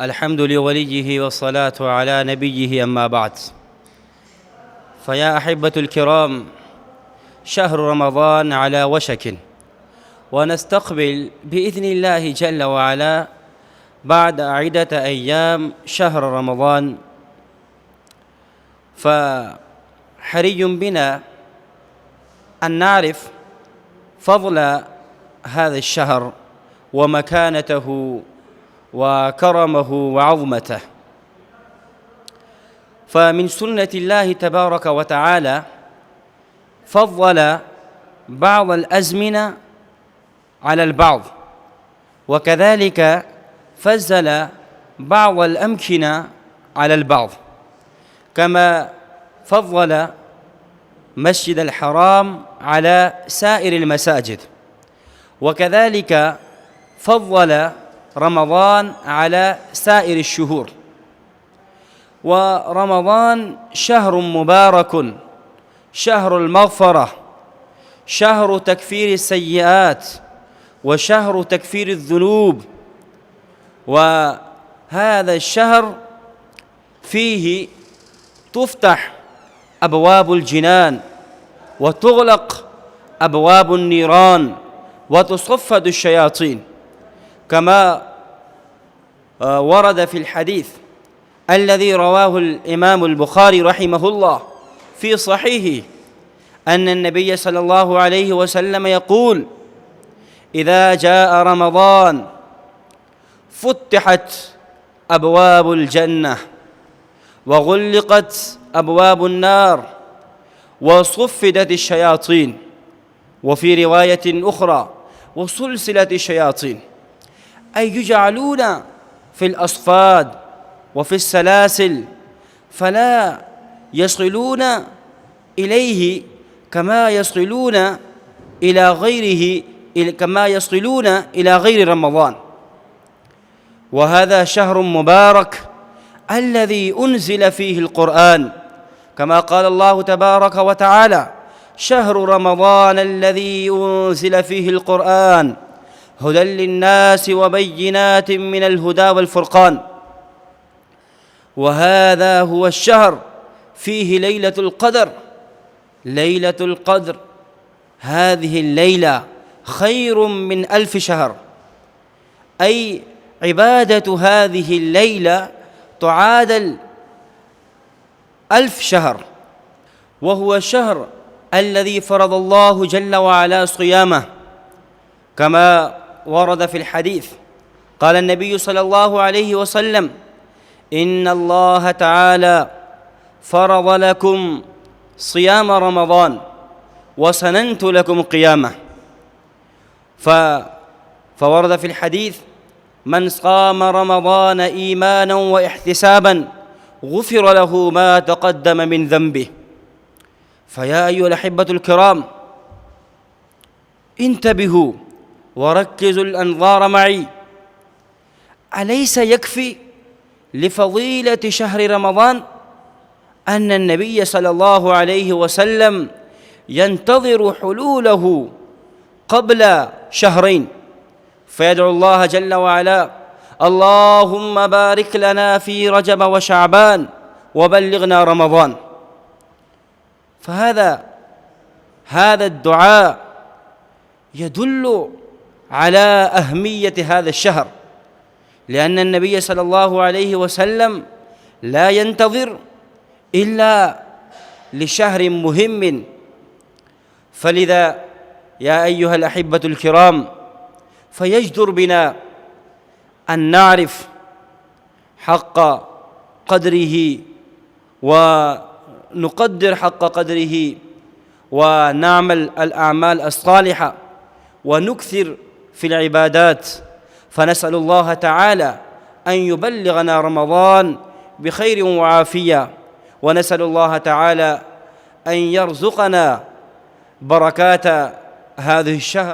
الحمد لوليه والصلاة على نبيه أما بعد. فيا أحبة الكرام، شهر رمضان على وشك، ونستقبل بإذن الله جل وعلا بعد عدة أيام شهر رمضان. فحري بنا أن نعرف فضل هذا الشهر ومكانته وكرمه وعظمته. فمن سنة الله تبارك وتعالى فضل بعض الأزمنة على البعض، وكذلك فضل بعض الأمكنة على البعض، كما فضل مسجد الحرام على سائر المساجد، وكذلك فضل رمضان على سائر الشهور. ورمضان شهر مبارك، شهر المغفرة، شهر تكفير السيئات، وشهر تكفير الذنوب. وهذا الشهر فيه تفتح أبواب الجنان وتغلق أبواب النيران وتصفد الشياطين، كما ورد في الحديث الذي رواه الإمام البخاري رحمه الله في صحيحه أن النبي صلى الله عليه وسلم يقول: إذا جاء رمضان فتحت أبواب الجنة وغلقت أبواب النار وصفدت الشياطين، وفي رواية أخرى وسلسلت الشياطين، أي يجعلون في الأصفاد وفي السلاسل، فلا يصلون إليه كما يصلون إلى غيره، كما يصلون إلى غير رمضان. وهذا شهر مبارك الذي أنزل فيه القرآن، كما قال الله تبارك وتعالى: شهر رمضان الذي أنزل فيه القرآن هدى للناس وبينات من الهدى والفرقان. وهذا هو الشهر فيه ليلة القدر. ليلة القدر هذه الليلة خير من 1000 شهر، أي عبادة هذه الليلة تعادل 1000 شهر. وهو الشهر الذي فرض الله جل وعلا صيامه، كما ورد في الحديث قال النبي صلى الله عليه وسلم: إن الله تعالى فرض لكم صيام رمضان وسننت لكم قيامه. فورد في الحديث: من صام رمضان إيمانا واحتسابا غفر له ما تقدم من ذنبه. فيا أيها الأحبة الكرام، انتبهوا وركزوا الأنظار معي. أليس يكفي لفضيلة شهر رمضان أن النبي صلى الله عليه وسلم ينتظر حلوله قبل شهرين، فيدعو الله جل وعلا: اللهم بارك لنا في رجب وشعبان وبلغنا رمضان. فهذا الدعاء يدل على أهمية هذا الشهر، لأن النبي صلى الله عليه وسلم لا ينتظر إلا لشهر مهم. فلذا يا أيها الأحبة الكرام، فيجدر بنا أن نعرف حق قدره ونقدر حق قدره، ونعمل الأعمال الصالحة ونكثر في العبادات. فنسأل الله تعالى أن يبلغنا رمضان بخير وعافية، ونسأل الله تعالى أن يرزقنا بركات هذه الشهر.